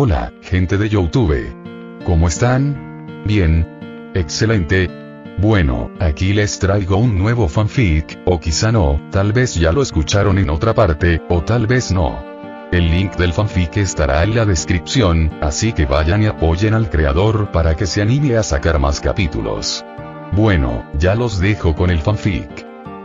Hola, gente de YouTube. ¿Cómo están? Bien. Excelente. Bueno, aquí les traigo un nuevo fanfic, o quizá no, tal vez ya lo escucharon en otra parte, o tal vez no. El link del fanfic estará en la descripción, así que vayan y apoyen al creador para que se anime a sacar más capítulos. Bueno, ya los dejo con el fanfic.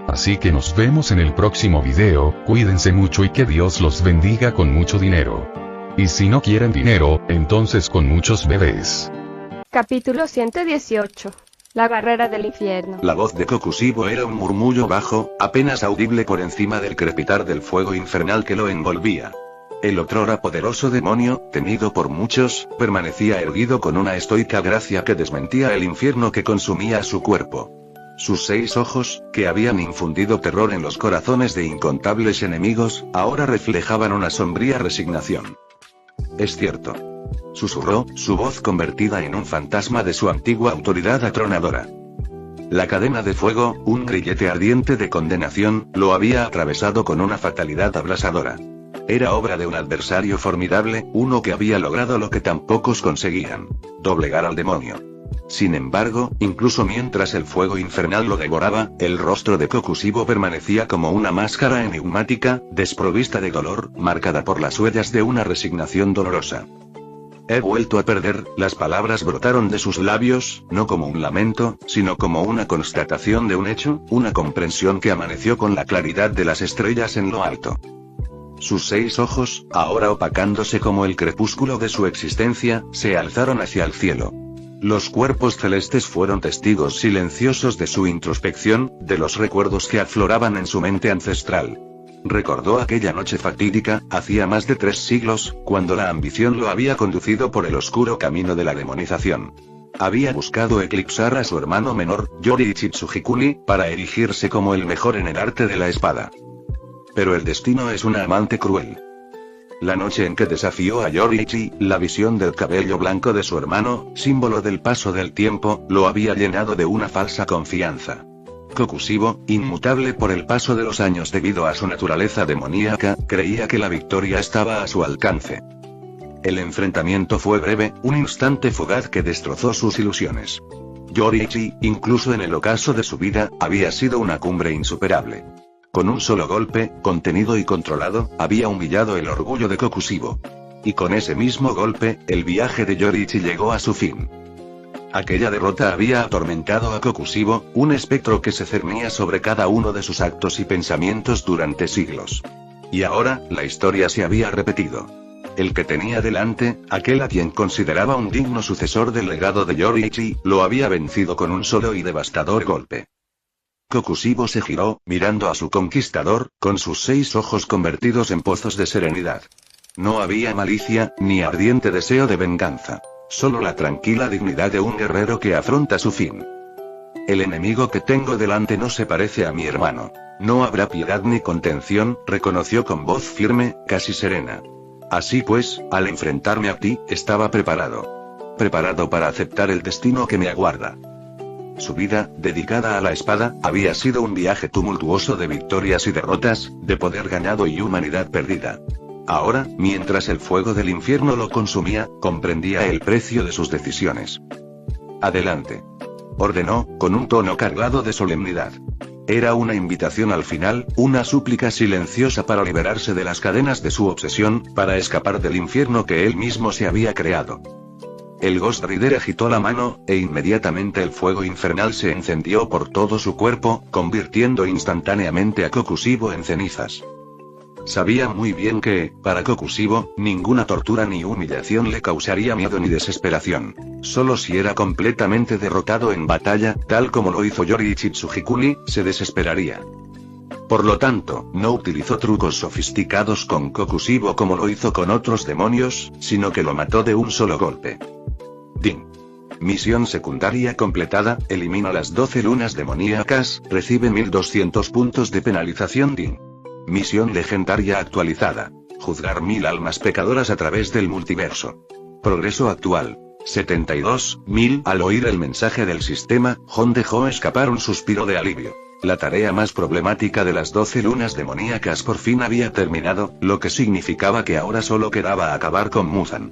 Así que nos vemos en el próximo video, cuídense mucho y que Dios los bendiga con mucho dinero. Y si no quieren dinero, entonces con muchos bebés. Capítulo 118. La barrera del infierno. La voz de Kokushibo era un murmullo bajo, apenas audible por encima del crepitar del fuego infernal que lo envolvía. El otrora poderoso demonio, temido por muchos, permanecía erguido con una estoica gracia que desmentía el infierno que consumía su cuerpo. Sus 6 ojos, que habían infundido terror en los corazones de incontables enemigos, ahora reflejaban una sombría resignación. Es cierto. Susurró, su voz convertida en un fantasma de su antigua autoridad atronadora. La cadena de fuego, un grillete ardiente de condenación, lo había atravesado con una fatalidad abrasadora. Era obra de un adversario formidable, uno que había logrado lo que tan pocos conseguían: doblegar al demonio. Sin embargo, incluso mientras el fuego infernal lo devoraba, el rostro de Kokushibo permanecía como una máscara enigmática, desprovista de dolor, marcada por las huellas de una resignación dolorosa. He vuelto a perder, las palabras brotaron de sus labios, no como un lamento, sino como una constatación de un hecho, una comprensión que amaneció con la claridad de las estrellas en lo alto. Sus 6 ojos, ahora opacándose como el crepúsculo de su existencia, se alzaron hacia el cielo. Los cuerpos celestes fueron testigos silenciosos de su introspección, de los recuerdos que afloraban en su mente ancestral. Recordó aquella noche fatídica, hacía más de 3 siglos, cuando la ambición lo había conducido por el oscuro camino de la demonización. Había buscado eclipsar a su hermano menor, Yoriichi Tsujikuni, para erigirse como el mejor en el arte de la espada. Pero el destino es una amante cruel. La noche en que desafió a Yoriichi, la visión del cabello blanco de su hermano, símbolo del paso del tiempo, lo había llenado de una falsa confianza. Kokushibo, inmutable por el paso de los años debido a su naturaleza demoníaca, creía que la victoria estaba a su alcance. El enfrentamiento fue breve, un instante fugaz que destrozó sus ilusiones. Yoriichi, incluso en el ocaso de su vida, había sido una cumbre insuperable. Con un solo golpe, contenido y controlado, había humillado el orgullo de Kokushibo. Y con ese mismo golpe, el viaje de Yoriichi llegó a su fin. Aquella derrota había atormentado a Kokushibo, un espectro que se cernía sobre cada uno de sus actos y pensamientos durante siglos. Y ahora, la historia se había repetido. El que tenía delante, aquel a quien consideraba un digno sucesor del legado de Yoriichi, lo había vencido con un solo y devastador golpe. Kokushibo se giró, mirando a su conquistador, con sus 6 ojos convertidos en pozos de serenidad. No había malicia, ni ardiente deseo de venganza. Solo la tranquila dignidad de un guerrero que afronta su fin. El enemigo que tengo delante no se parece a mi hermano. No habrá piedad ni contención, reconoció con voz firme, casi serena. Así pues, al enfrentarme a ti, estaba preparado. Preparado para aceptar el destino que me aguarda. Su vida, dedicada a la espada, había sido un viaje tumultuoso de victorias y derrotas, de poder ganado y humanidad perdida. Ahora, mientras el fuego del infierno lo consumía, comprendía el precio de sus decisiones. Adelante. Ordenó, con un tono cargado de solemnidad. Era una invitación al final, una súplica silenciosa para liberarse de las cadenas de su obsesión, para escapar del infierno que él mismo se había creado. El Ghost Rider agitó la mano, e inmediatamente el fuego infernal se encendió por todo su cuerpo, convirtiendo instantáneamente a Kokushibo en cenizas. Sabía muy bien que, para Kokushibo, ninguna tortura ni humillación le causaría miedo ni desesperación. Solo si era completamente derrotado en batalla, tal como lo hizo Yoriichi Tsujikuni, se desesperaría. Por lo tanto, no utilizó trucos sofisticados con Kokushibo como lo hizo con otros demonios, sino que lo mató de un solo golpe. Din. Misión secundaria completada, elimina las 12 lunas demoníacas, recibe 1200 puntos de penalización. Din. Misión legendaria actualizada. Juzgar 1000 almas pecadoras a través del multiverso. Progreso actual. 72.000. Al oír el mensaje del sistema, Jon dejó escapar un suspiro de alivio. La tarea más problemática de las 12 lunas demoníacas por fin había terminado, lo que significaba que ahora solo quedaba acabar con Muzan.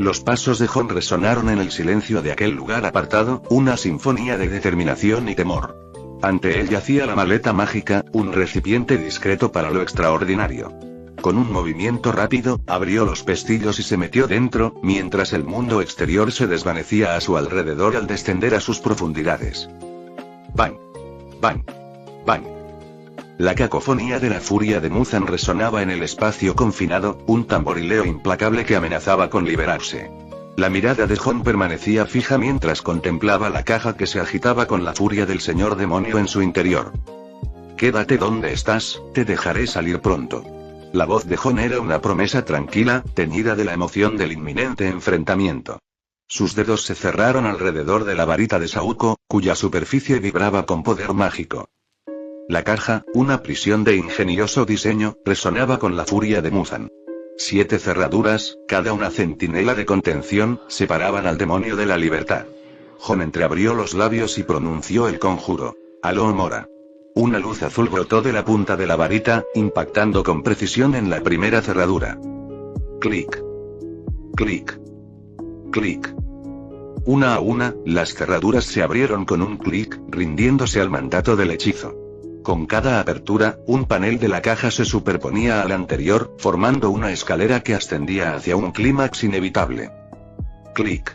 Los pasos de Jon resonaron en el silencio de aquel lugar apartado, una sinfonía de determinación y temor. Ante él yacía la maleta mágica, un recipiente discreto para lo extraordinario. Con un movimiento rápido, abrió los pestillos y se metió dentro, mientras el mundo exterior se desvanecía a su alrededor al descender a sus profundidades. ¡Bang! ¡Bang! ¡Bang! La cacofonía de la furia de Muzan resonaba en el espacio confinado, un tamborileo implacable que amenazaba con liberarse. La mirada de Jon permanecía fija mientras contemplaba la caja que se agitaba con la furia del señor demonio en su interior. «Quédate donde estás, te dejaré salir pronto». La voz de Jon era una promesa tranquila, teñida de la emoción del inminente enfrentamiento. Sus dedos se cerraron alrededor de la varita de Saúco, cuya superficie vibraba con poder mágico. La caja, una prisión de ingenioso diseño, resonaba con la furia de Muzan. 7 cerraduras, cada una centinela de contención, separaban al demonio de la libertad. Jon entreabrió los labios y pronunció el conjuro. Aló Mora. Una luz azul brotó de la punta de la varita, impactando con precisión en la primera cerradura. Clic. Clic. Clic. Una a una, las cerraduras se abrieron con un clic, rindiéndose al mandato del hechizo. Con cada apertura, un panel de la caja se superponía al anterior, formando una escalera que ascendía hacia un clímax inevitable. Clic.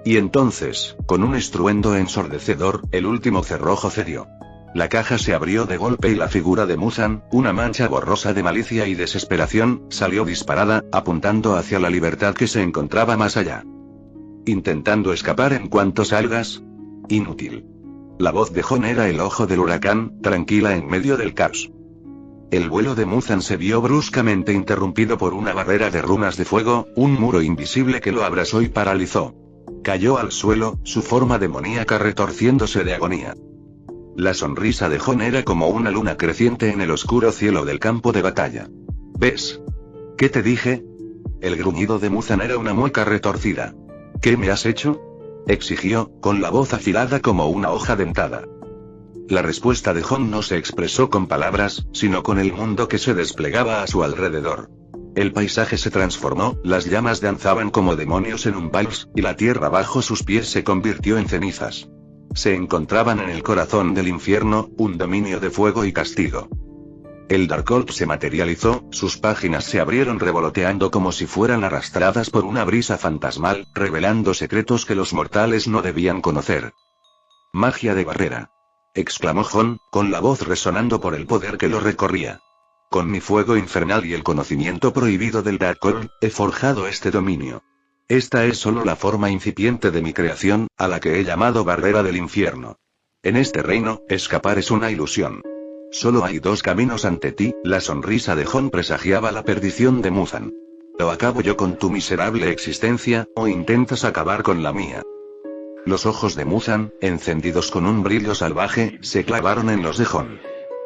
Y entonces, con un estruendo ensordecedor, el último cerrojo cedió. La caja se abrió de golpe y la figura de Muzan, una mancha borrosa de malicia y desesperación, salió disparada, apuntando hacia la libertad que se encontraba más allá. ¿Intentando escapar en cuanto salgas? Inútil. La voz de Jon era el ojo del huracán, tranquila en medio del caos. El vuelo de Muzan se vio bruscamente interrumpido por una barrera de runas de fuego, un muro invisible que lo abrazó y paralizó. Cayó al suelo, su forma demoníaca retorciéndose de agonía. La sonrisa de Jon era como una luna creciente en el oscuro cielo del campo de batalla. ¿Ves? ¿Qué te dije? El gruñido de Muzan era una mueca retorcida. ¿Qué me has hecho?, exigió, con la voz afilada como una hoja dentada. La respuesta de Jon no se expresó con palabras, sino con el mundo que se desplegaba a su alrededor. El paisaje se transformó, las llamas danzaban como demonios en un vals, y la tierra bajo sus pies se convirtió en cenizas. Se encontraban en el corazón del infierno, un dominio de fuego y castigo. El Darkhold se materializó, sus páginas se abrieron revoloteando como si fueran arrastradas por una brisa fantasmal, revelando secretos que los mortales no debían conocer. «Magia de barrera», exclamó Jon, con la voz resonando por el poder que lo recorría. «Con mi fuego infernal y el conocimiento prohibido del Darkhold, he forjado este dominio. Esta es solo la forma incipiente de mi creación, a la que he llamado barrera del infierno. En este reino, escapar es una ilusión. Solo hay 2 caminos ante ti». La sonrisa de Jon presagiaba la perdición de Muzan. «O acabo yo con tu miserable existencia, o intentas acabar con la mía». Los ojos de Muzan, encendidos con un brillo salvaje, se clavaron en los de Jon.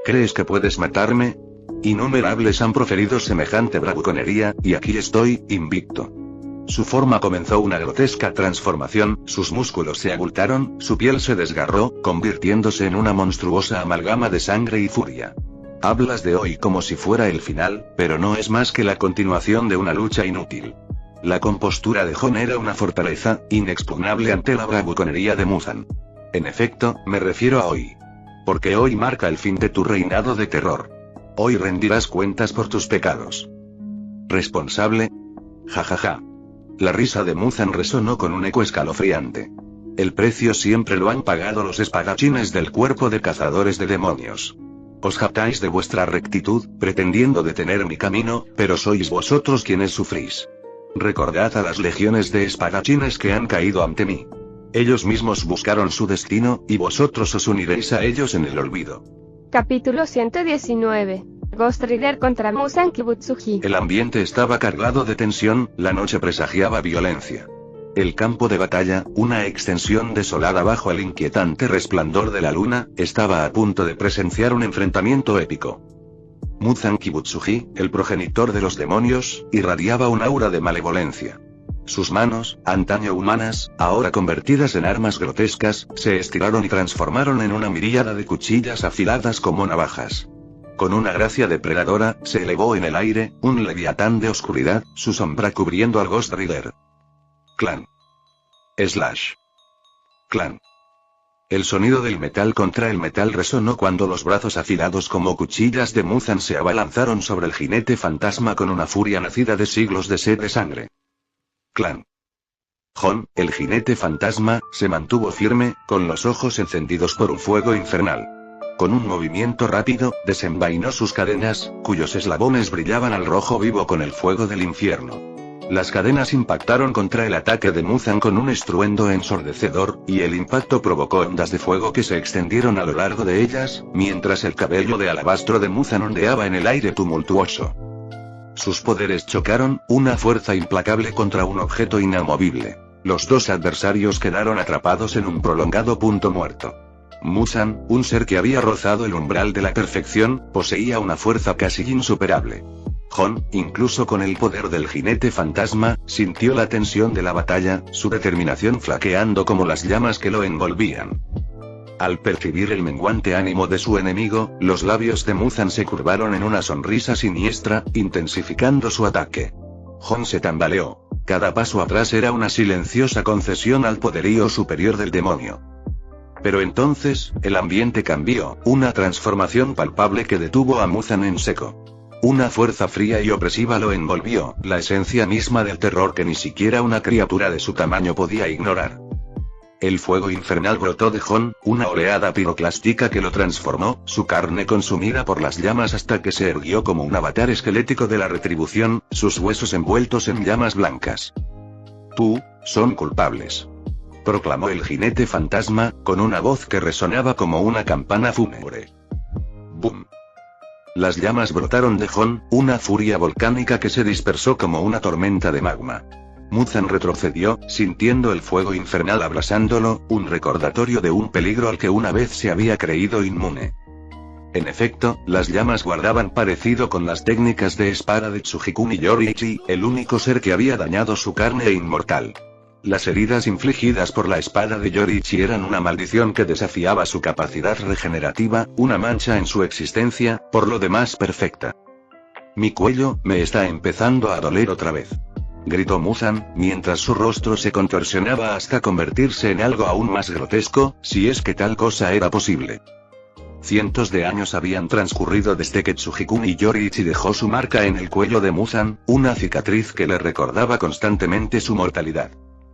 «¿Crees que puedes matarme? Innumerables han proferido semejante bravuconería, y aquí estoy, invicto». Su forma comenzó una grotesca transformación, sus músculos se abultaron, su piel se desgarró, convirtiéndose en una monstruosa amalgama de sangre y furia. «Hablas de hoy como si fuera el final, pero no es más que la continuación de una lucha inútil». La compostura de Jon era una fortaleza, inexpugnable ante la bravuconería de Muzan. «En efecto, me refiero a hoy. Porque hoy marca el fin de tu reinado de terror. Hoy rendirás cuentas por tus pecados». «¿Responsable? Jajaja». La risa de Muzan resonó con un eco escalofriante. «El precio siempre lo han pagado los espadachines del cuerpo de cazadores de demonios. Os jactáis de vuestra rectitud, pretendiendo detener mi camino, pero sois vosotros quienes sufrís. Recordad a las legiones de espadachines que han caído ante mí. Ellos mismos buscaron su destino, y vosotros os uniréis a ellos en el olvido». Capítulo 119. Ghost Rider contra Muzan Kibutsuji. El ambiente estaba cargado de tensión, la noche presagiaba violencia. El campo de batalla, una extensión desolada bajo el inquietante resplandor de la luna, estaba a punto de presenciar un enfrentamiento épico. Muzan Kibutsuji, el progenitor de los demonios, irradiaba un aura de malevolencia. Sus manos, antaño humanas, ahora convertidas en armas grotescas, se estiraron y transformaron en una miríada de cuchillas afiladas como navajas. Con una gracia depredadora, se elevó en el aire, un leviatán de oscuridad, su sombra cubriendo al Ghost Rider. Clan. Slash. Clan. El sonido del metal contra el metal resonó cuando los brazos afilados como cuchillas de Muzan se abalanzaron sobre el jinete fantasma con una furia nacida de siglos de sed de sangre. Clan. Jon, el jinete fantasma, se mantuvo firme, con los ojos encendidos por un fuego infernal. Con un movimiento rápido, desenvainó sus cadenas, cuyos eslabones brillaban al rojo vivo con el fuego del infierno. Las cadenas impactaron contra el ataque de Muzan con un estruendo ensordecedor, y el impacto provocó ondas de fuego que se extendieron a lo largo de ellas, mientras el cabello de alabastro de Muzan ondeaba en el aire tumultuoso. Sus poderes chocaron, una fuerza implacable contra un objeto inamovible. Los dos adversarios quedaron atrapados en un prolongado punto muerto. Muzan, un ser que había rozado el umbral de la perfección, poseía una fuerza casi insuperable. Jon, incluso con el poder del jinete fantasma, sintió la tensión de la batalla, su determinación flaqueando como las llamas que lo envolvían. Al percibir el menguante ánimo de su enemigo, los labios de Muzan se curvaron en una sonrisa siniestra, intensificando su ataque. Jon se tambaleó. Cada paso atrás era una silenciosa concesión al poderío superior del demonio. Pero entonces, el ambiente cambió, una transformación palpable que detuvo a Muzan en seco. Una fuerza fría y opresiva lo envolvió, la esencia misma del terror que ni siquiera una criatura de su tamaño podía ignorar. El fuego infernal brotó de Jon, una oleada piroclástica que lo transformó, su carne consumida por las llamas hasta que se erguió como un avatar esquelético de la retribución, sus huesos envueltos en llamas blancas. Tú, son culpables. Proclamó el jinete fantasma, con una voz que resonaba como una campana fúnebre. ¡Bum! Las llamas brotaron de Jon, una furia volcánica que se dispersó como una tormenta de magma. Muzan retrocedió, sintiendo el fuego infernal abrasándolo, un recordatorio de un peligro al que una vez se había creído inmune. En efecto, las llamas guardaban parecido con las técnicas de espada de Tsujikun y Yoriichi, el único ser que había dañado su carne inmortal. Las heridas infligidas por la espada de Yoriichi eran una maldición que desafiaba su capacidad regenerativa, una mancha en su existencia, por lo demás perfecta. Mi cuello, me está empezando a doler otra vez. Gritó Muzan, mientras su rostro se contorsionaba hasta convertirse en algo aún más grotesco, si es que tal cosa era posible. Cientos de años habían transcurrido desde que Tsujikun y Yoriichi dejó su marca en el cuello de Muzan, una cicatriz que le recordaba constantemente su mortalidad.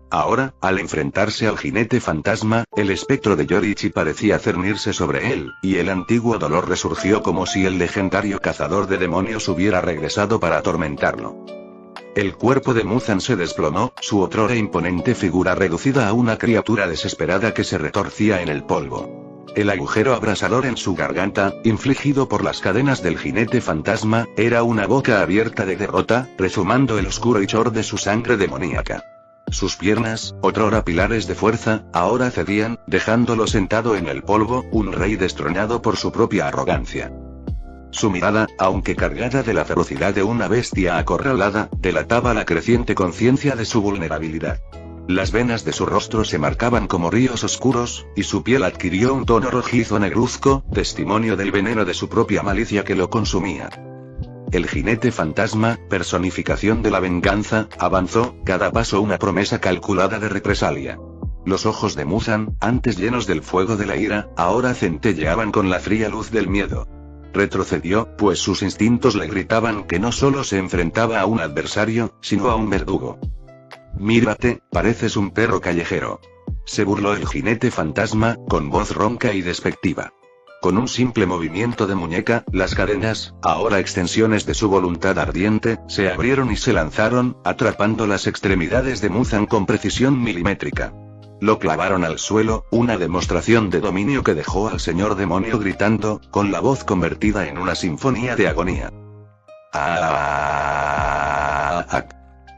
Ahora, al enfrentarse al jinete fantasma, el espectro de Yoriichi parecía cernirse sobre él, y el antiguo dolor resurgió como si el legendario cazador de demonios hubiera regresado para atormentarlo. El cuerpo de Muzan se desplomó, su otrora imponente figura reducida a una criatura desesperada que se retorcía en el polvo. El agujero abrasador en su garganta, infligido por las cadenas del jinete fantasma, era una boca abierta de derrota, rezumando el oscuro hechor de su sangre demoníaca. Sus piernas, otrora pilares de fuerza, ahora cedían, dejándolo sentado en el polvo, un rey destronado por su propia arrogancia. Su mirada, aunque cargada de la ferocidad de una bestia acorralada, delataba la creciente conciencia de su vulnerabilidad. Las venas de su rostro se marcaban como ríos oscuros, y su piel adquirió un tono rojizo negruzco, testimonio del veneno de su propia malicia que lo consumía. El jinete fantasma, personificación de la venganza, avanzó, cada paso una promesa calculada de represalia. Los ojos de Muzan, antes llenos del fuego de la ira, ahora centelleaban con la fría luz del miedo. Retrocedió, pues sus instintos le gritaban que no solo se enfrentaba a un adversario, sino a un verdugo. Mírate, pareces un perro callejero. Se burló el jinete fantasma, con voz ronca y despectiva. Con un simple movimiento de muñeca, las cadenas, ahora extensiones de su voluntad ardiente, se abrieron y se lanzaron, atrapando las extremidades de Muzan con precisión milimétrica. Lo clavaron al suelo, una demostración de dominio que dejó al señor demonio gritando, con la voz convertida en una sinfonía de agonía.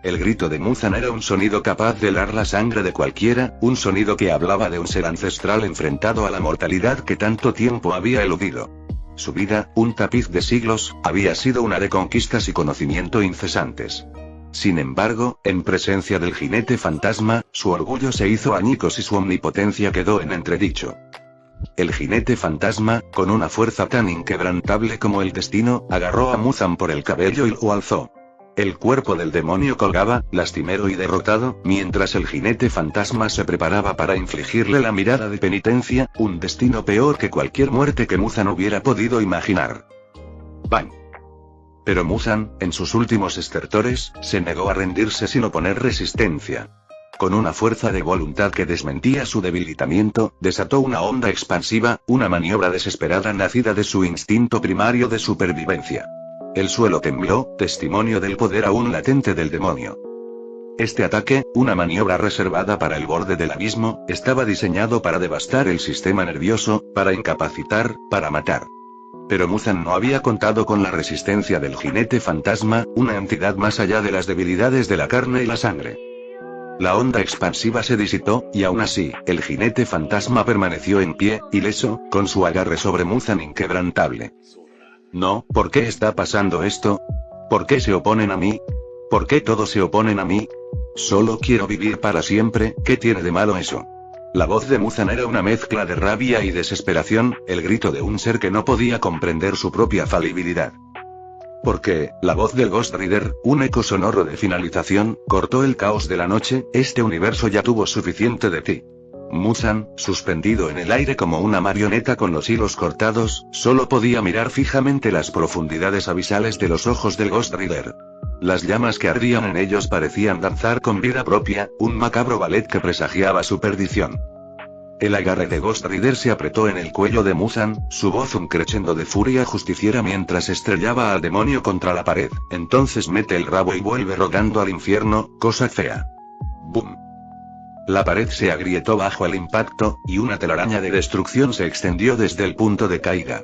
El grito de Muzan era un sonido capaz de helar la sangre de cualquiera, un sonido que hablaba de un ser ancestral enfrentado a la mortalidad que tanto tiempo había eludido. Su vida, un tapiz de siglos, había sido una de conquistas y conocimiento incesantes. Sin embargo, en presencia del jinete fantasma, su orgullo se hizo añicos y su omnipotencia quedó en entredicho. El jinete fantasma, con una fuerza tan inquebrantable como el destino, agarró a Muzan por el cabello y lo alzó. El cuerpo del demonio colgaba, lastimero y derrotado, mientras el jinete fantasma se preparaba para infligirle la mirada de penitencia, un destino peor que cualquier muerte que Muzan hubiera podido imaginar. ¡Bang! Pero Muzan, en sus últimos estertores, se negó a rendirse sin oponer resistencia. Con una fuerza de voluntad que desmentía su debilitamiento, desató una onda expansiva, una maniobra desesperada nacida de su instinto primario de supervivencia. El suelo tembló, testimonio del poder aún latente del demonio. Este ataque, una maniobra reservada para el borde del abismo, estaba diseñado para devastar el sistema nervioso, para incapacitar, para matar. Pero Muzan no había contado con la resistencia del jinete fantasma, una entidad más allá de las debilidades de la carne y la sangre. La onda expansiva se disipó, y aún así, el jinete fantasma permaneció en pie, ileso, con su agarre sobre Muzan inquebrantable. No, ¿por qué está pasando esto? ¿Por qué se oponen a mí? ¿Por qué todos se oponen a mí? Solo quiero vivir para siempre, ¿qué tiene de malo eso? La voz de Muzan era una mezcla de rabia y desesperación, el grito de un ser que no podía comprender su propia falibilidad. Porque, la voz del Ghost Rider, un eco sonoro de finalización, cortó el caos de la noche, este universo ya tuvo suficiente de ti. Muzan, suspendido en el aire como una marioneta con los hilos cortados, solo podía mirar fijamente las profundidades abisales de los ojos del Ghost Rider. Las llamas que ardían en ellos parecían danzar con vida propia, un macabro ballet que presagiaba su perdición. El agarre de Ghost Rider se apretó en el cuello de Muzan, su voz un crescendo de furia justiciera mientras estrellaba al demonio contra la pared. Entonces mete el rabo y vuelve rogando al infierno, cosa fea. ¡Bum! La pared se agrietó bajo el impacto, y una telaraña de destrucción se extendió desde el punto de caída.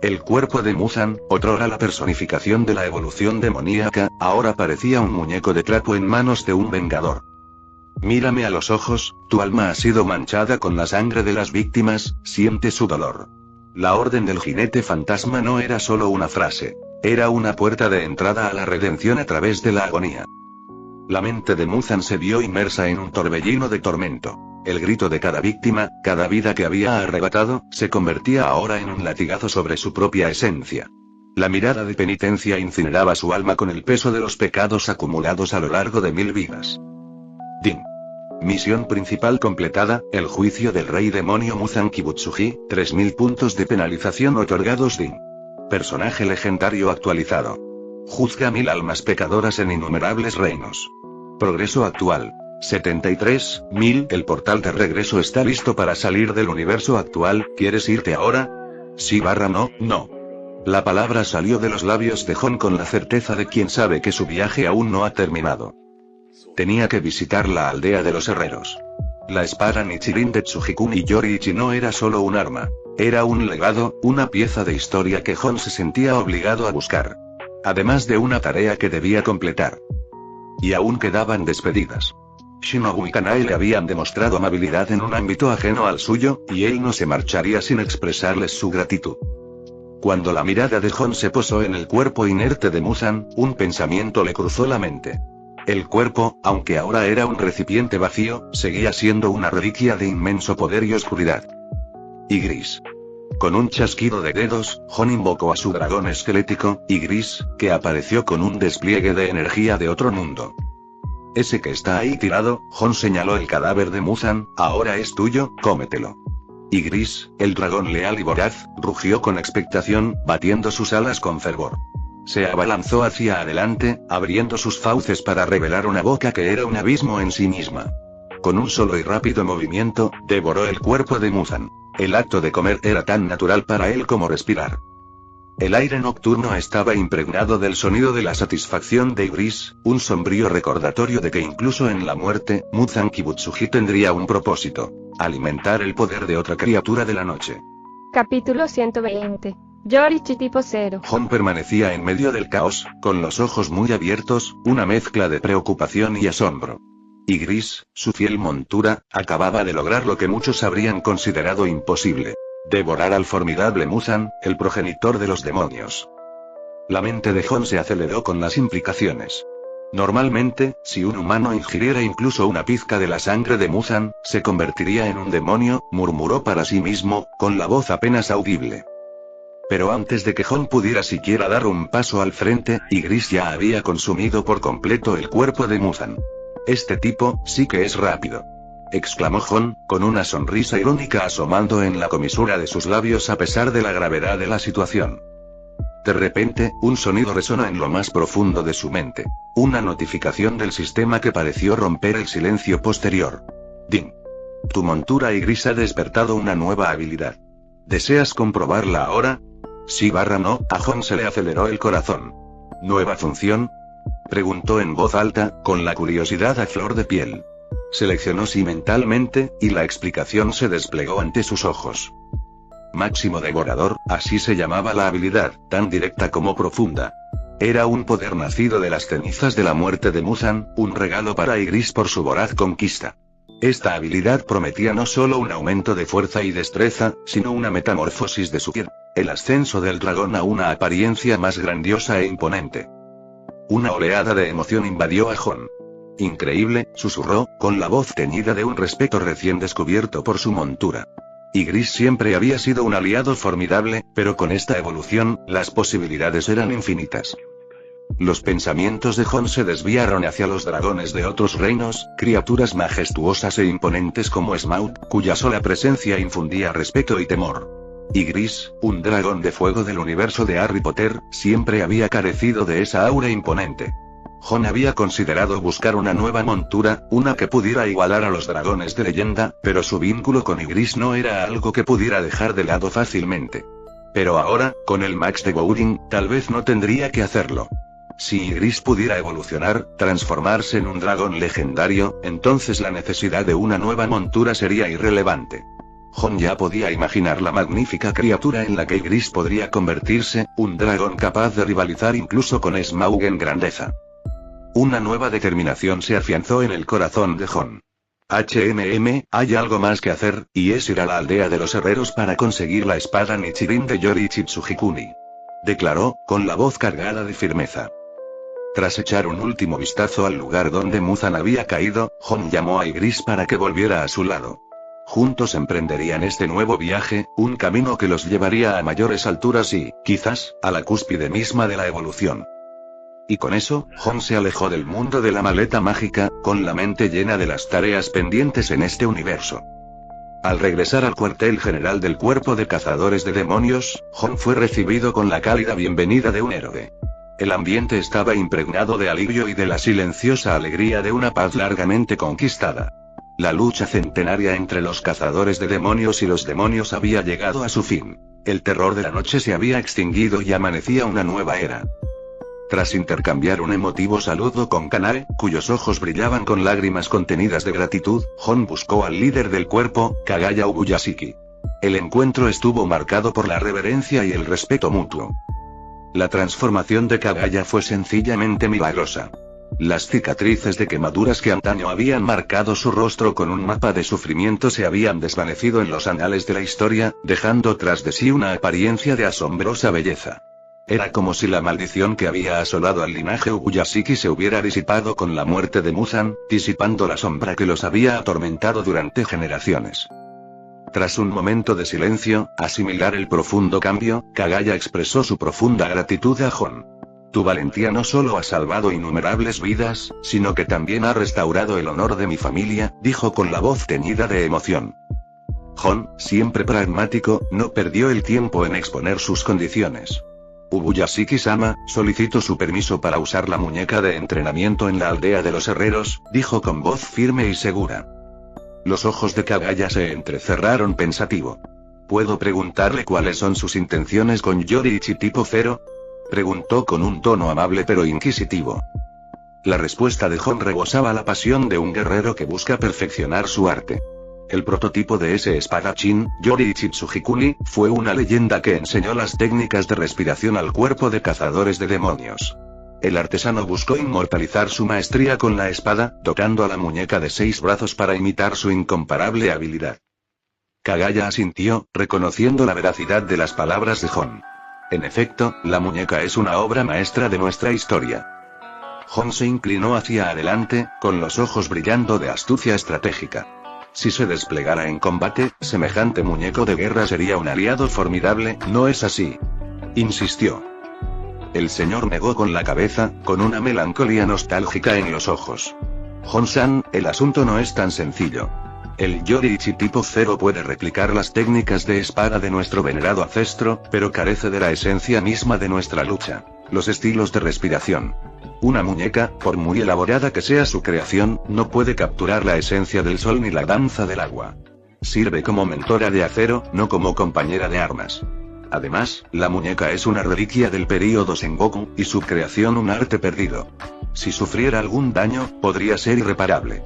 El cuerpo de Muzan, otrora la personificación de la evolución demoníaca, ahora parecía un muñeco de trapo en manos de un vengador. Mírame a los ojos, tu alma ha sido manchada con la sangre de las víctimas, siente su dolor. La orden del jinete fantasma no era solo una frase. Era una puerta de entrada a la redención a través de la agonía. La mente de Muzan se vio inmersa en un torbellino de tormento. El grito de cada víctima, cada vida que había arrebatado, se convertía ahora en un latigazo sobre su propia esencia. La mirada de penitencia incineraba su alma con el peso de los pecados acumulados a lo largo de 1000 vidas. Din. Misión principal completada, el juicio del rey demonio Muzan Kibutsuji, 3000 puntos de penalización otorgados. Din. Personaje legendario actualizado. Juzga 1000 almas pecadoras en innumerables reinos. Progreso actual. 73.000. El portal de regreso está listo para salir del universo actual, ¿quieres irte ahora? Sí/no, no. La palabra salió de los labios de Hon con la certeza de quien sabe que su viaje aún no ha terminado. Tenía que visitar la aldea de los herreros. La espada Nichirin de Tsujikun Yoriichi no era solo un arma. Era un legado, una pieza de historia que Hon se sentía obligado a buscar. Además de una tarea que debía completar. Y aún quedaban despedidas. Shinobu y Kanae le habían demostrado amabilidad en un ámbito ajeno al suyo, y él no se marcharía sin expresarles su gratitud. Cuando la mirada de Hon se posó en el cuerpo inerte de Muzan, un pensamiento le cruzó la mente. El cuerpo, aunque ahora era un recipiente vacío, seguía siendo una reliquia de inmenso poder y oscuridad. Ygriss. Con un chasquido de dedos, Hon invocó a su dragón esquelético, Ygriss, que apareció con un despliegue de energía de otro mundo. Ese que está ahí tirado, Hon señaló el cadáver de Muzan, ahora es tuyo, cómetelo. Ygriss, el dragón leal y voraz, rugió con expectación, batiendo sus alas con fervor. Se abalanzó hacia adelante, abriendo sus fauces para revelar una boca que era un abismo en sí misma. Con un solo y rápido movimiento, devoró el cuerpo de Muzan. El acto de comer era tan natural para él como respirar. El aire nocturno estaba impregnado del sonido de la satisfacción de Ygriss, un sombrío recordatorio de que incluso en la muerte, Muzan Kibutsuji tendría un propósito: alimentar el poder de otra criatura de la noche. Capítulo 120. Yoriichi tipo 0. Hon permanecía en medio del caos, con los ojos muy abiertos, una mezcla de preocupación y asombro. Ygriss, su fiel montura, acababa de lograr lo que muchos habrían considerado imposible: devorar al formidable Muzan, el progenitor de los demonios. La mente de Hon se aceleró con las implicaciones. Normalmente, si un humano ingiriera incluso una pizca de la sangre de Muzan, se convertiría en un demonio, murmuró para sí mismo, con la voz apenas audible. Pero antes de que Hon pudiera siquiera dar un paso al frente, Ygritte ya había consumido por completo el cuerpo de Muzan. Este tipo, sí que es rápido, exclamó Hon, con una sonrisa irónica asomando en la comisura de sus labios a pesar de la gravedad de la situación. De repente, un sonido resonó en lo más profundo de su mente. Una notificación del sistema que pareció romper el silencio posterior. Ding. Tu montura Ygritte ha despertado una nueva habilidad. ¿Deseas comprobarla ahora? Sí/no, a Hon se le aceleró el corazón. ¿Nueva función?, preguntó en voz alta, con la curiosidad a flor de piel. Seleccionó sí mentalmente, y la explicación se desplegó ante sus ojos. Máximo Devorador, así se llamaba la habilidad, tan directa como profunda. Era un poder nacido de las cenizas de la muerte de Muzan, un regalo para Ygritte por su voraz conquista. Esta habilidad prometía no solo un aumento de fuerza y destreza, sino una metamorfosis de su piel, el ascenso del dragón a una apariencia más grandiosa e imponente. Una oleada de emoción invadió a Hon. Increíble, susurró, con la voz teñida de un respeto recién descubierto por su montura. Ygritte siempre había sido un aliado formidable, pero con esta evolución, las posibilidades eran infinitas. Los pensamientos de Hon se desviaron hacia los dragones de otros reinos, criaturas majestuosas e imponentes como Smaug, cuya sola presencia infundía respeto y temor. Ygritte, un dragón de fuego del universo de Harry Potter, siempre había carecido de esa aura imponente. Hon había considerado buscar una nueva montura, una que pudiera igualar a los dragones de leyenda, pero su vínculo con Ygritte no era algo que pudiera dejar de lado fácilmente. Pero ahora, con el Max Devouring, tal vez no tendría que hacerlo. Si Ygritte pudiera evolucionar, transformarse en un dragón legendario, entonces la necesidad de una nueva montura sería irrelevante. Hon ya podía imaginar la magnífica criatura en la que Ygritte podría convertirse, un dragón capaz de rivalizar incluso con Smaug en grandeza. Una nueva determinación se afianzó en el corazón de Hon. Hay algo más que hacer, y es ir a la aldea de los herreros para conseguir la espada Nichirin de Yoriichi Tsujikuni, declaró, con la voz cargada de firmeza. Tras echar un último vistazo al lugar donde Muzan había caído, Hon llamó a Ygritte para que volviera a su lado. Juntos emprenderían este nuevo viaje, un camino que los llevaría a mayores alturas y, quizás, a la cúspide misma de la evolución. Y con eso, Hon se alejó del mundo de la maleta mágica, con la mente llena de las tareas pendientes en este universo. Al regresar al cuartel general del Cuerpo de Cazadores de Demonios, Hon fue recibido con la cálida bienvenida de un héroe. El ambiente estaba impregnado de alivio y de la silenciosa alegría de una paz largamente conquistada. La lucha centenaria entre los cazadores de demonios y los demonios había llegado a su fin. El terror de la noche se había extinguido y amanecía una nueva era. Tras intercambiar un emotivo saludo con Kanae, cuyos ojos brillaban con lágrimas contenidas de gratitud, Hon buscó al líder del cuerpo, Kagaya Ubuyashiki. El encuentro estuvo marcado por la reverencia y el respeto mutuo. La transformación de Kagaya fue sencillamente milagrosa. Las cicatrices de quemaduras que antaño habían marcado su rostro con un mapa de sufrimiento se habían desvanecido en los anales de la historia, dejando tras de sí una apariencia de asombrosa belleza. Era como si la maldición que había asolado al linaje Ubuyashiki se hubiera disipado con la muerte de Muzan, disipando la sombra que los había atormentado durante generaciones. Tras un momento de silencio, asimilar el profundo cambio, Kagaya expresó su profunda gratitud a Hon. Tu valentía no solo ha salvado innumerables vidas, sino que también ha restaurado el honor de mi familia, dijo con la voz teñida de emoción. Hon, siempre pragmático, no perdió el tiempo en exponer sus condiciones. Ubuyashiki-sama, solicito su permiso para usar la muñeca de entrenamiento en la aldea de los herreros, dijo con voz firme y segura. Los ojos de Kagaya se entrecerraron pensativo. ¿Puedo preguntarle cuáles son sus intenciones con Yoriichi tipo 0? Preguntó con un tono amable pero inquisitivo. La respuesta de Hon rebosaba la pasión de un guerrero que busca perfeccionar su arte. El prototipo de ese espadachín, Yoriichi Tsujikuni, fue una leyenda que enseñó las técnicas de respiración al cuerpo de cazadores de demonios. El artesano buscó inmortalizar su maestría con la espada, tocando a la muñeca de 6 brazos para imitar su incomparable habilidad. Kagaya asintió, reconociendo la veracidad de las palabras de Hon. En efecto, la muñeca es una obra maestra de nuestra historia. Hon se inclinó hacia adelante, con los ojos brillando de astucia estratégica. Si se desplegara en combate, semejante muñeco de guerra sería un aliado formidable, ¿no es así? insistió. El señor negó con la cabeza, con una melancolía nostálgica en los ojos. Hon-san, el asunto no es tan sencillo. El Yoriichi tipo 0 puede replicar las técnicas de espada de nuestro venerado ancestro, pero carece de la esencia misma de nuestra lucha. Los estilos de respiración. Una muñeca, por muy elaborada que sea su creación, no puede capturar la esencia del sol ni la danza del agua. Sirve como mentora de acero, no como compañera de armas. Además, la muñeca es una reliquia del período Sengoku, y su creación un arte perdido. Si sufriera algún daño, podría ser irreparable.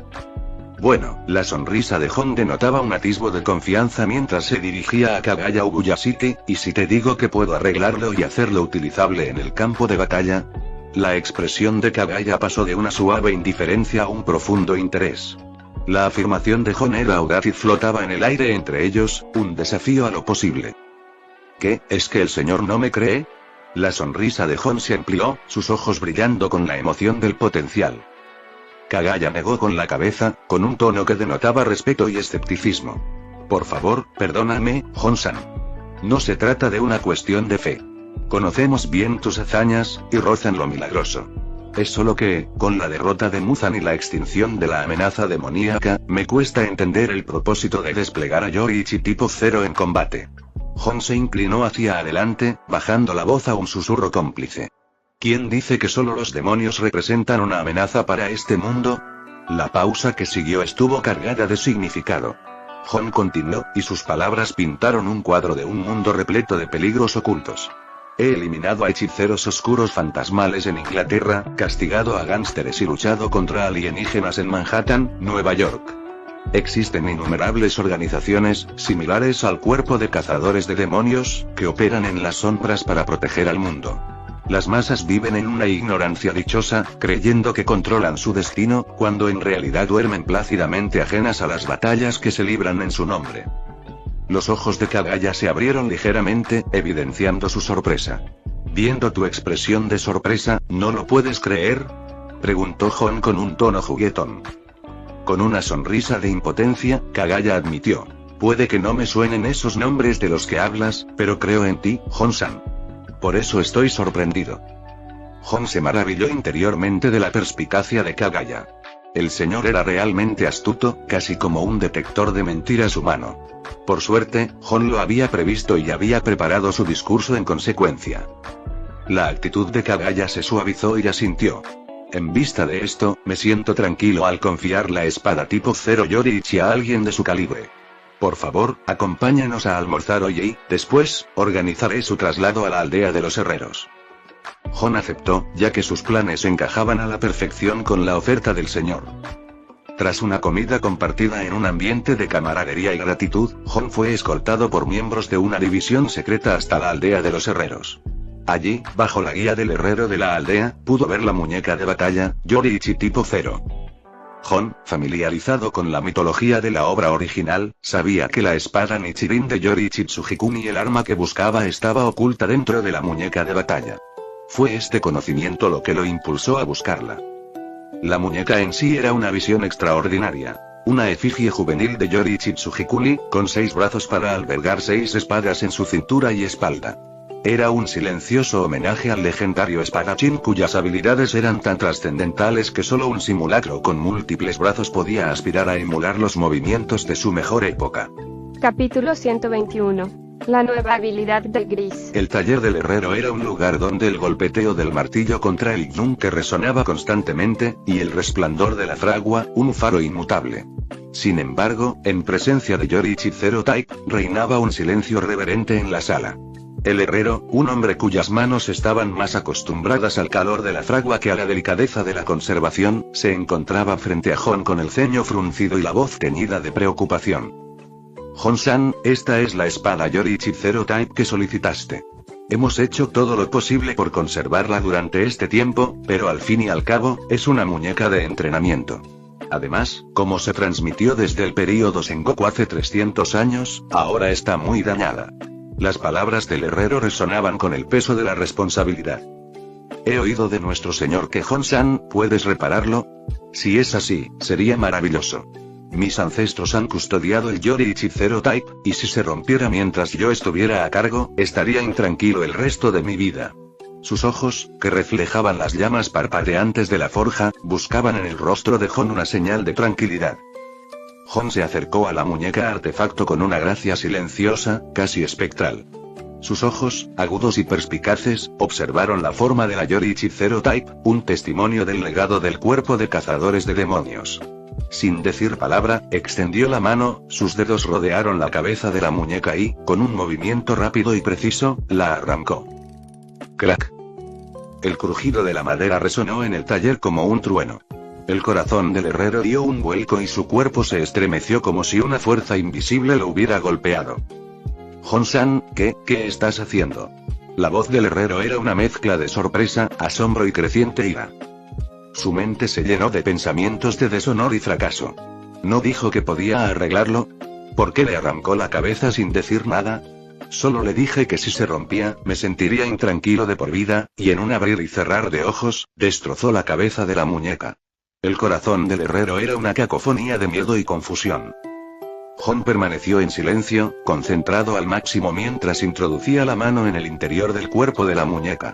Bueno, la sonrisa de Hon denotaba un atisbo de confianza mientras se dirigía a Kagaya Ubuya City, y si te digo que puedo arreglarlo y hacerlo utilizable en el campo de batalla. La expresión de Kagaya pasó de una suave indiferencia a un profundo interés. La afirmación de Hon era audaz y flotaba en el aire entre ellos, un desafío a lo posible. ¿Qué, es que el señor no me cree? La sonrisa de Hon se amplió, sus ojos brillando con la emoción del potencial. Kagaya negó con la cabeza, con un tono que denotaba respeto y escepticismo. Por favor, perdóname, Hon-san. No se trata de una cuestión de fe. Conocemos bien tus hazañas, y rozan lo milagroso. Es solo que, con la derrota de Muzan y la extinción de la amenaza demoníaca, me cuesta entender el propósito de desplegar a Yoriichi tipo 0 en combate. Hon se inclinó hacia adelante, bajando la voz a un susurro cómplice. ¿Quién dice que solo los demonios representan una amenaza para este mundo? La pausa que siguió estuvo cargada de significado. Hon continuó, y sus palabras pintaron un cuadro de un mundo repleto de peligros ocultos. He eliminado a hechiceros oscuros fantasmales en Inglaterra, castigado a gánsteres y luchado contra alienígenas en Manhattan, Nueva York. Existen innumerables organizaciones, similares al cuerpo de cazadores de demonios, que operan en las sombras para proteger al mundo. Las masas viven en una ignorancia dichosa, creyendo que controlan su destino, cuando en realidad duermen plácidamente ajenas a las batallas que se libran en su nombre. Los ojos de Kagaya se abrieron ligeramente, evidenciando su sorpresa. Viendo tu expresión de sorpresa, ¿no lo puedes creer? Preguntó Hon con un tono juguetón. Con una sonrisa de impotencia, Kagaya admitió. Puede que no me suenen esos nombres de los que hablas, pero creo en ti, Hon-san. Por eso estoy sorprendido. Hon se maravilló interiormente de la perspicacia de Kagaya. El señor era realmente astuto, casi como un detector de mentiras humano. Por suerte, Hon lo había previsto y había preparado su discurso en consecuencia. La actitud de Kagaya se suavizó y asintió. En vista de esto, me siento tranquilo al confiar la espada tipo 0 Yoriichi a alguien de su calibre. Por favor, acompáñanos a almorzar hoy y, después, organizaré su traslado a la aldea de los herreros. Hon aceptó, ya que sus planes encajaban a la perfección con la oferta del señor. Tras una comida compartida en un ambiente de camaradería y gratitud, Hon fue escoltado por miembros de una división secreta hasta la aldea de los herreros. Allí, bajo la guía del herrero de la aldea, pudo ver la muñeca de batalla, Yoriichi tipo 0. Hon, familiarizado con la mitología de la obra original, sabía que la espada Nichirin de Yoriichi Tsujikun y el arma que buscaba estaba oculta dentro de la muñeca de batalla. Fue este conocimiento lo que lo impulsó a buscarla. La muñeca en sí era una visión extraordinaria. Una efigie juvenil de Yoriichi Tsujikuni, con 6 brazos para albergar 6 espadas en su cintura y espalda. Era un silencioso homenaje al legendario espadachín cuyas habilidades eran tan trascendentales que solo un simulacro con múltiples brazos podía aspirar a emular los movimientos de su mejor época. Capítulo 121. La nueva habilidad de Gris. El taller del herrero era un lugar donde el golpeteo del martillo contra el yunque resonaba constantemente, y el resplandor de la fragua, un faro inmutable. Sin embargo, en presencia de Yoriichi Zero Type, reinaba un silencio reverente en la sala. El herrero, un hombre cuyas manos estaban más acostumbradas al calor de la fragua que a la delicadeza de la conservación, se encontraba frente a Hon con el ceño fruncido y la voz teñida de preocupación. Hon-san, esta es la espada Yoriichi Zero Type que solicitaste. Hemos hecho todo lo posible por conservarla durante este tiempo, pero al fin y al cabo, es una muñeca de entrenamiento. Además, como se transmitió desde el período Sengoku hace 300 años, ahora está muy dañada. Las palabras del herrero resonaban con el peso de la responsabilidad. He oído de nuestro señor que Hon-san, ¿puedes repararlo? Si es así, sería maravilloso. Mis ancestros han custodiado el Yoruichi Zero Type, y si se rompiera mientras yo estuviera a cargo, estaría intranquilo el resto de mi vida. Sus ojos, que reflejaban las llamas parpadeantes de la forja, buscaban en el rostro de Jon una señal de tranquilidad. Jon se acercó a la muñeca artefacto con una gracia silenciosa, casi espectral. Sus ojos, agudos y perspicaces, observaron la forma de la Yoruichi Zero Type, un testimonio del legado del cuerpo de cazadores de demonios. Sin decir palabra, extendió la mano, sus dedos rodearon la cabeza de la muñeca y, con un movimiento rápido y preciso, la arrancó. ¡Crack! El crujido de la madera resonó en el taller como un trueno. El corazón del herrero dio un vuelco y su cuerpo se estremeció como si una fuerza invisible lo hubiera golpeado. Jon-san, ¿qué estás haciendo? La voz del herrero era una mezcla de sorpresa, asombro y creciente ira. Su mente se llenó de pensamientos de deshonor y fracaso. ¿No dijo que podía arreglarlo? ¿Por qué le arrancó la cabeza sin decir nada? Solo le dije que si se rompía, me sentiría intranquilo de por vida, y en un abrir y cerrar de ojos, destrozó la cabeza de la muñeca. El corazón del herrero era una cacofonía de miedo y confusión. Jon permaneció en silencio, concentrado al máximo mientras introducía la mano en el interior del cuerpo de la muñeca.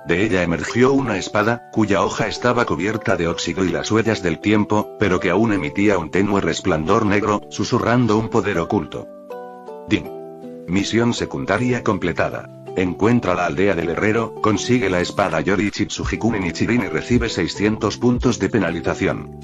De ella emergió una espada, cuya hoja estaba cubierta de óxido y las huellas del tiempo, pero que aún emitía un tenue resplandor negro, susurrando un poder oculto. Din. Misión secundaria completada. Encuentra la aldea del herrero, consigue la espada Yoruichi Tsujikuni Nichirin y recibe 600 puntos de penalización.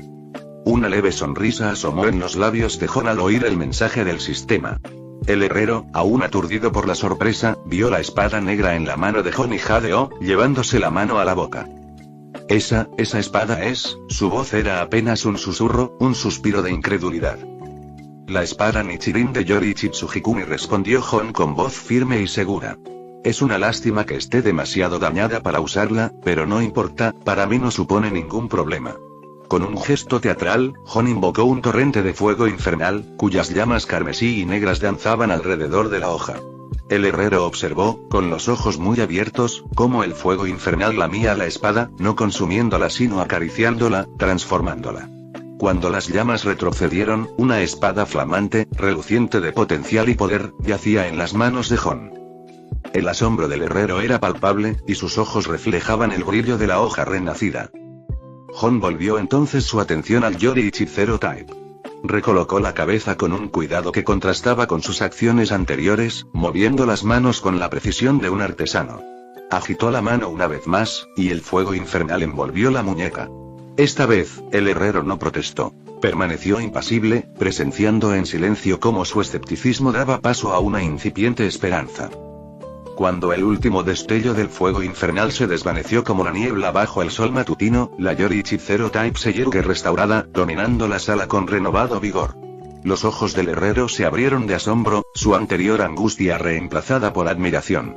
Una leve sonrisa asomó en los labios de Jon al oír el mensaje del sistema. El herrero, aún aturdido por la sorpresa, vio la espada negra en la mano de Jon y jadeó, llevándose la mano a la boca. Esa espada es, su voz era apenas un susurro, un suspiro de incredulidad. La espada Nichirin de Yoruichi Tsujikuni, respondió Jon con voz firme y segura. Es una lástima que esté demasiado dañada para usarla, pero no importa, para mí no supone ningún problema. Con un gesto teatral, Jon invocó un torrente de fuego infernal, cuyas llamas carmesí y negras danzaban alrededor de la hoja. El herrero observó, con los ojos muy abiertos, cómo el fuego infernal lamía la espada, no consumiéndola sino acariciándola, transformándola. Cuando las llamas retrocedieron, una espada flamante, reluciente de potencial y poder, yacía en las manos de Jon. El asombro del herrero era palpable, y sus ojos reflejaban el brillo de la hoja renacida. Jon volvió entonces su atención al Yoruichi Zero Type. Recolocó la cabeza con un cuidado que contrastaba con sus acciones anteriores, moviendo las manos con la precisión de un artesano. Agitó la mano una vez más, y el fuego infernal envolvió la muñeca. Esta vez, el herrero no protestó. Permaneció impasible, presenciando en silencio cómo su escepticismo daba paso a una incipiente esperanza. Cuando el último destello del fuego infernal se desvaneció como la niebla bajo el sol matutino, la Yoruichi Zero Type se yergue restaurada, dominando la sala con renovado vigor. Los ojos del herrero se abrieron de asombro, su anterior angustia reemplazada por admiración.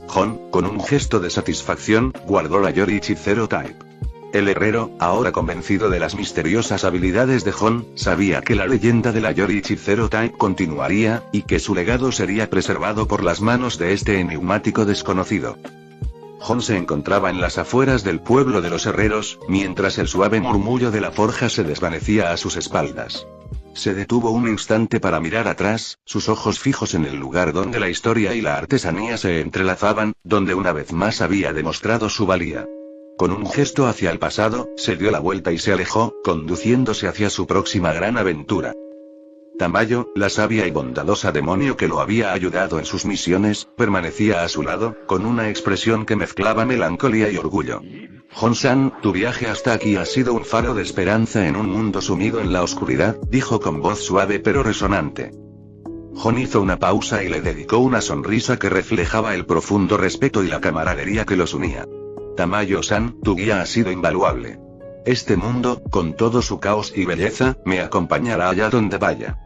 Jon, con un gesto de satisfacción, guardó la Yoruichi Zero Type. El herrero, ahora convencido de las misteriosas habilidades de Jon, sabía que la leyenda de la Yoruichi Zero Type continuaría, y que su legado sería preservado por las manos de este enigmático desconocido. Jon se encontraba en las afueras del pueblo de los herreros, mientras el suave murmullo de la forja se desvanecía a sus espaldas. Se detuvo un instante para mirar atrás, sus ojos fijos en el lugar donde la historia y la artesanía se entrelazaban, donde una vez más había demostrado su valía. Con un gesto hacia el pasado, se dio la vuelta y se alejó, conduciéndose hacia su próxima gran aventura. Tamayo, la sabia y bondadosa demonio que lo había ayudado en sus misiones, permanecía a su lado, con una expresión que mezclaba melancolía y orgullo. Jon-san, tu viaje hasta aquí ha sido un faro de esperanza en un mundo sumido en la oscuridad, dijo con voz suave pero resonante. Jon hizo una pausa y le dedicó una sonrisa que reflejaba el profundo respeto y la camaradería que los unía. Tamayo-san, tu guía ha sido invaluable. Este mundo, con todo su caos y belleza, me acompañará allá donde vaya.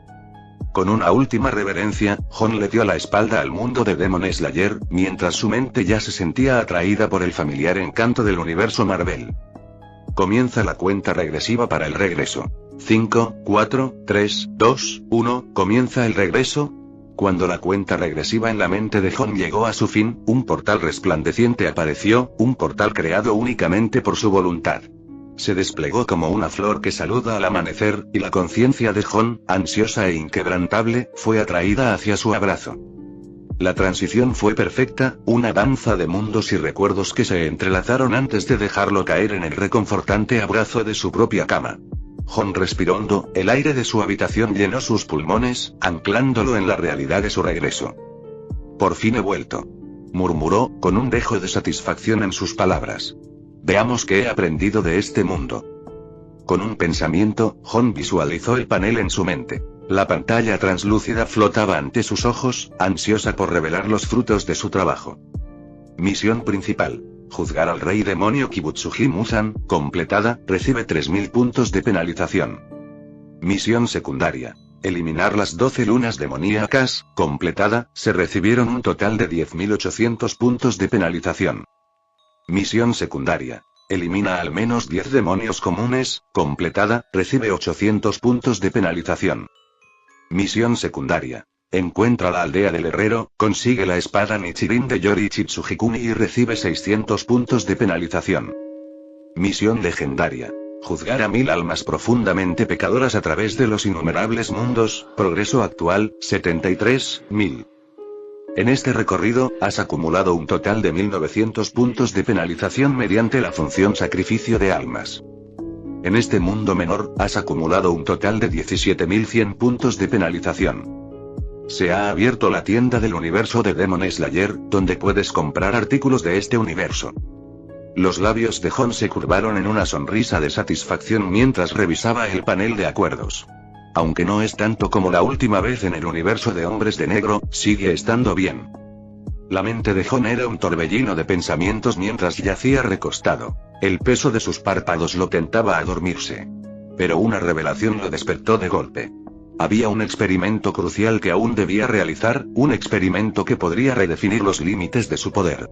Con una última reverencia, Jon le dio la espalda al mundo de Demon Slayer, mientras su mente ya se sentía atraída por el familiar encanto del universo Marvel. Comienza la cuenta regresiva para el regreso. 5, 4, 3, 2, 1, comienza el regreso. Cuando la cuenta regresiva en la mente de Jon llegó a su fin, un portal resplandeciente apareció, un portal creado únicamente por su voluntad. Se desplegó como una flor que saluda al amanecer, y la conciencia de Jon, ansiosa e inquebrantable, fue atraída hacia su abrazo. La transición fue perfecta, una danza de mundos y recuerdos que se entrelazaron antes de dejarlo caer en el reconfortante abrazo de su propia cama. Jon respiró hondo, el aire de su habitación llenó sus pulmones, anclándolo en la realidad de su regreso. «Por fin he vuelto», murmuró, con un dejo de satisfacción en sus palabras. «Veamos qué he aprendido de este mundo». Con un pensamiento, Jon visualizó el panel en su mente. La pantalla translúcida flotaba ante sus ojos, ansiosa por revelar los frutos de su trabajo. Misión principal. Juzgar al rey demonio Kibutsuji Musan, completada, recibe 3000 puntos de penalización. Misión secundaria. Eliminar las 12 lunas demoníacas, completada, se recibieron un total de 10.800 puntos de penalización. Misión secundaria. Elimina al menos 10 demonios comunes, completada, recibe 800 puntos de penalización. Misión secundaria. Encuentra la aldea del herrero, consigue la espada Nichirin de Yori Chitsujikuni y recibe 600 puntos de penalización. Misión legendaria. Juzgar a 1000 almas profundamente pecadoras a través de los innumerables mundos, progreso actual, 73.000. En este recorrido, has acumulado un total de 1900 puntos de penalización mediante la función sacrificio de almas. En este mundo menor, has acumulado un total de 17.100 puntos de penalización. Se ha abierto la tienda del universo de Demon Slayer, donde puedes comprar artículos de este universo. Los labios de Jon se curvaron en una sonrisa de satisfacción mientras revisaba el panel de acuerdos. Aunque no es tanto como la última vez en el universo de Hombres de Negro, sigue estando bien. La mente de Jon era un torbellino de pensamientos mientras yacía recostado. El peso de sus párpados lo tentaba a dormirse. Pero una revelación lo despertó de golpe. Había un experimento crucial que aún debía realizar, un experimento que podría redefinir los límites de su poder.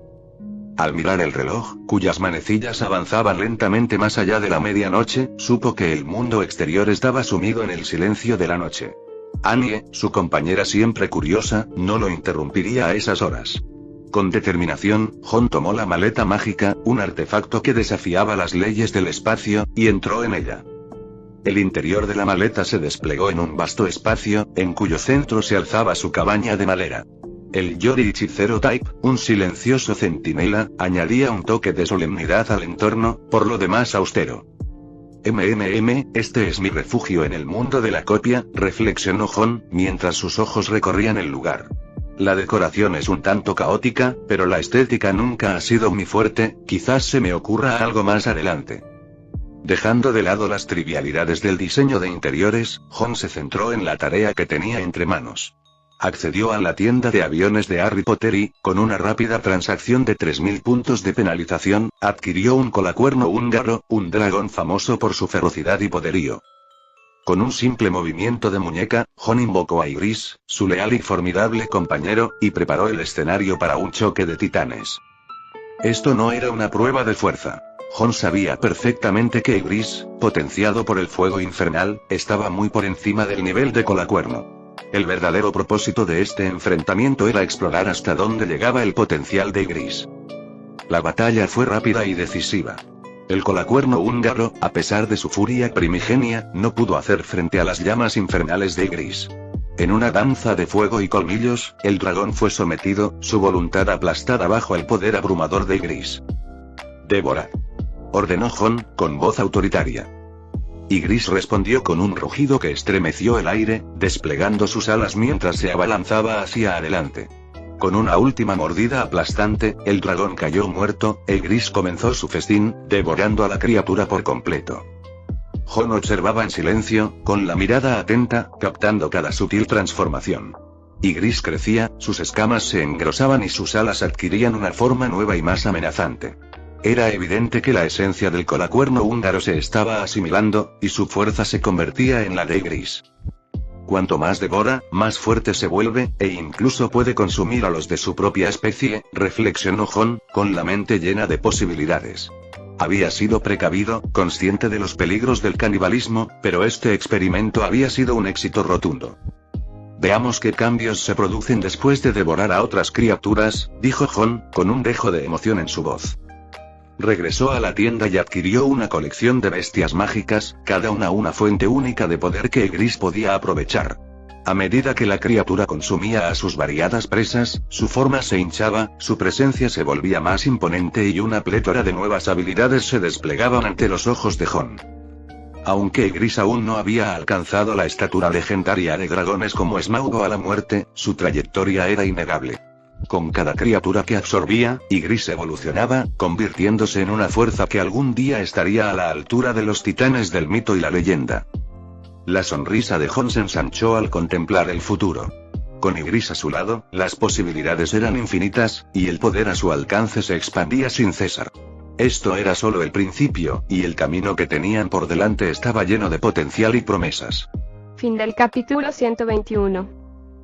Al mirar el reloj, cuyas manecillas avanzaban lentamente más allá de la medianoche, supo que el mundo exterior estaba sumido en el silencio de la noche. Annie, su compañera siempre curiosa, no lo interrumpiría a esas horas. Con determinación, Jon tomó la maleta mágica, un artefacto que desafiaba las leyes del espacio, y entró en ella. El interior de la maleta se desplegó en un vasto espacio, en cuyo centro se alzaba su cabaña de madera. El Yoriichi Zero Type, un silencioso centinela, añadía un toque de solemnidad al entorno, por lo demás austero. Este es mi refugio en el mundo de la copia, reflexionó Jon, mientras sus ojos recorrían el lugar. La decoración es un tanto caótica, pero la estética nunca ha sido mi fuerte, quizás se me ocurra algo más adelante. Dejando de lado las trivialidades del diseño de interiores, Jon se centró en la tarea que tenía entre manos. Accedió a la tienda de aviones de Harry Potter y, con una rápida transacción de 3000 puntos de penalización, adquirió un colacuerno húngaro, un dragón famoso por su ferocidad y poderío. Con un simple movimiento de muñeca, Jon invocó a Ygritte, su leal y formidable compañero, y preparó el escenario para un choque de titanes. Esto no era una prueba de fuerza. Jon sabía perfectamente que Ygritte, potenciado por el fuego infernal, estaba muy por encima del nivel de colacuerno. El verdadero propósito de este enfrentamiento era explorar hasta dónde llegaba el potencial de Ygritte. La batalla fue rápida y decisiva. El colacuerno húngaro, a pesar de su furia primigenia, no pudo hacer frente a las llamas infernales de Ygritte. En una danza de fuego y colmillos, el dragón fue sometido, su voluntad aplastada bajo el poder abrumador de Ygritte. «Débora», ordenó Jon, con voz autoritaria. Ygritte respondió con un rugido que estremeció el aire, desplegando sus alas mientras se abalanzaba hacia adelante. Con una última mordida aplastante, el dragón cayó muerto, e Ygritte comenzó su festín, devorando a la criatura por completo. Jon observaba en silencio, con la mirada atenta, captando cada sutil transformación. Ygritte crecía, sus escamas se engrosaban y sus alas adquirían una forma nueva y más amenazante. Era evidente que la esencia del colacuerno húngaro se estaba asimilando, y su fuerza se convertía en la de Ygritte. Cuanto más devora, más fuerte se vuelve, e incluso puede consumir a los de su propia especie, reflexionó Jon, con la mente llena de posibilidades. Había sido precavido, consciente de los peligros del canibalismo, pero este experimento había sido un éxito rotundo. Veamos qué cambios se producen después de devorar a otras criaturas, dijo Jon, con un dejo de emoción en su voz. Regresó a la tienda y adquirió una colección de bestias mágicas, cada una fuente única de poder que Ygritte podía aprovechar. A medida que la criatura consumía a sus variadas presas, su forma se hinchaba, su presencia se volvía más imponente y una plétora de nuevas habilidades se desplegaban ante los ojos de Jon. Aunque Ygritte aún no había alcanzado la estatura legendaria de dragones como Smaug o a la muerte, su trayectoria era innegable. Con cada criatura que absorbía, Ygritte evolucionaba, convirtiéndose en una fuerza que algún día estaría a la altura de los titanes del mito y la leyenda. La sonrisa de Jon se ensanchó al contemplar el futuro. Con Ygritte a su lado, las posibilidades eran infinitas, y el poder a su alcance se expandía sin cesar. Esto era solo el principio, y el camino que tenían por delante estaba lleno de potencial y promesas. Fin del capítulo 121.